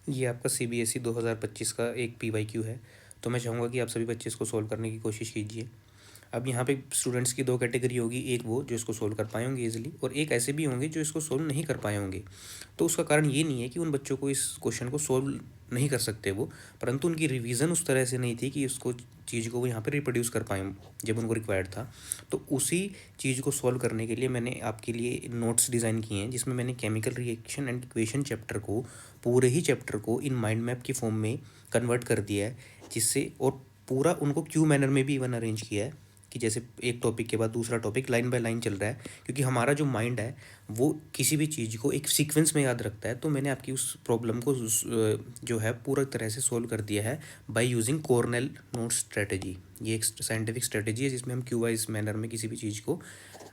ये आपका सीबीएसई 2025 का एक पीवाईक्यू है। तो मैं चाहूँगा कि आप सभी बच्चे इसको सॉल्व करने की कोशिश कीजिए। अब यहाँ पे स्टूडेंट्स की दो कैटेगरी होगी, एक वो जो इसको सोल्व कर पाए होंगे ईजिली, और एक ऐसे भी होंगे जो इसको सोल्व नहीं कर पाए होंगे। तो उसका कारण ये नहीं है कि उन बच्चों को इस क्वेश्चन को सोल्व नहीं कर सकते वो, परंतु उनकी रिवीजन उस तरह से नहीं थी कि उसको चीज़ को वो यहाँ पे रिप्रोड्यूस कर पाएँ जब उनको रिक्वायर्ड था। तो उसी चीज़ को सॉल्व करने के लिए मैंने आपके लिए नोट्स डिज़ाइन किए हैं, जिसमें मैंने chemical reaction and equation chapter को, पूरे ही चैप्टर को इन माइंड मैप की फॉर्म में कन्वर्ट कर दिया है, जिससे और पूरा उनको क्यू मैनर में भी इवन अरेंज किया है कि जैसे एक टॉपिक के बाद दूसरा टॉपिक लाइन बाय लाइन चल रहा है, क्योंकि हमारा जो माइंड है वो किसी भी चीज़ को एक सीक्वेंस में याद रखता है। तो मैंने आपकी उस प्रॉब्लम को जो है पूरा तरह से सोल्व कर दिया है by using Cornell note strategy. ये एक साइंटिफिक स्ट्रेटजी है जिसमें हम क्यू वाइज मैनर में किसी भी चीज़ को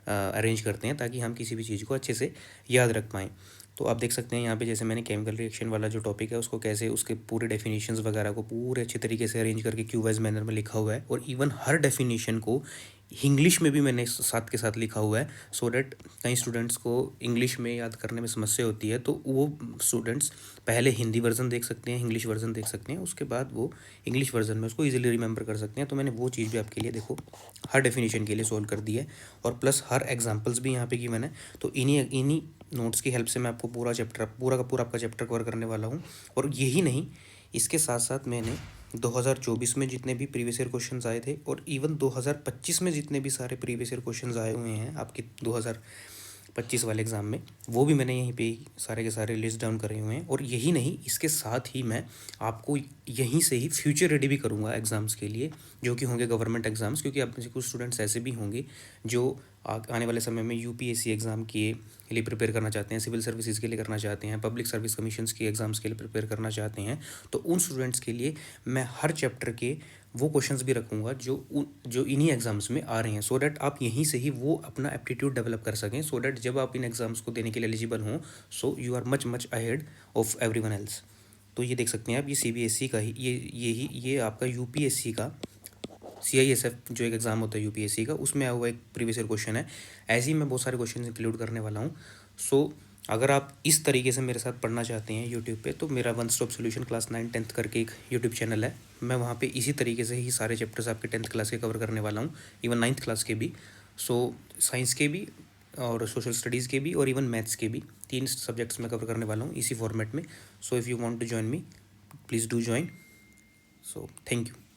अरेंज करते हैं ताकि हम किसी भी चीज़ को अच्छे से याद रख पाएँ। तो आप देख सकते हैं यहाँ पे जैसे मैंने केमिकल रिएक्शन वाला जो टॉपिक है उसको कैसे उसके पूरे डेफिनेशंस वगैरह को पूरे अच्छे तरीके से अरेंज करके क्यू वाइज मैनर में लिखा हुआ है, और इवन हर डेफिनेशन को इंग्लिश में भी मैंने साथ के साथ लिखा हुआ है, सो डैट कई स्टूडेंट्स को इंग्लिश में याद करने में समस्या होती है। तो वो स्टूडेंट्स पहले हिंदी वर्जन देख सकते हैं, इंग्लिश वर्जन देख सकते हैं, उसके बाद वो इंग्लिश वर्जन में उसको ईजिली रिमेंबर कर सकते हैं। तो मैंने वो चीज़ भी आपके लिए देखो हर डेफिनेशन के लिए सोल्व कर दी है, और प्लस हर एग्जाम्पल्स भी यहाँ पे गिवन है। तो इन्हीं नोट्स की हेल्प से मैं आपको पूरा चैप्टर पूरा का पूरा आपका चैप्टर कवर करने वाला हूँ। और यही नहीं, इसके साथ साथ मैंने 2024 में जितने भी प्रीवियस ईयर क्वेश्चंस आए थे और इवन 2025 में जितने भी सारे प्रीवियस ईयर क्वेश्चंस आए हुए हैं आपके 2025 वाले एग्ज़ाम में, वो भी मैंने यहीं पे सारे के सारे लिस्ट डाउन करे हुए हैं। और यही नहीं, इसके साथ ही मैं आपको यहीं से ही फ्यूचर रेडी भी करूँगा एग्ज़ाम्स के लिए, जो कि होंगे गवर्नमेंट एग्ज़ाम्स, क्योंकि आप में से कुछ स्टूडेंट्स ऐसे भी होंगे जो आने वाले समय में यूपीएससी एग्ज़ाम के लिए प्रिपेयर करना चाहते हैं, सिविल सर्विसेज के लिए करना चाहते हैं, पब्लिक सर्विस कमीशंस के एग्ज़ाम्स के लिए प्रिपेयर करना चाहते हैं। तो उन स्टूडेंट्स के लिए मैं हर चैप्टर के वो क्वेश्चंस भी रखूँगा जो इन्हीं एग्ज़ाम्स में आ रहे हैं, सो डैट आप यहीं से ही वो अपना एप्टीट्यूड डेवलप कर सकें, सो डैट जब आप इन एग्ज़ाम्स को देने के लिए एलिजिबल हों, so you are much much ahead of everyone else. तो ये देख सकते हैं आप, ये सीबीएसई का ही ये आपका यूपीएससी का सीआईएसएफ जो एक एग्ज़ाम होता है यूपीएससी का, उसमें आया हुआ एक प्रीवियस ईयर क्वेश्चन है। ऐसे ही मैं बहुत सारे क्वेश्चन इंक्लूड करने वाला हूँ। सो अगर आप इस तरीके से मेरे साथ पढ़ना चाहते हैं यूट्यूब पे, तो मेरा वन स्टॉप सोल्यूशन क्लास 9-10 करके एक यूट्यूब चैनल है। मैं वहाँ पे इसी तरीके से ही सारे चैप्टर्स आपके 10th क्लास के कवर करने वाला हूँ, इवन 9th क्लास के भी। सो साइंस के भी और सोशल स्टडीज़ के भी और इवन मैथ्स के भी 3 सब्जेक्ट्स में कवर करने वाला हूँ इसी फॉर्मेट में। So if you want to join me, please do join. So thank you.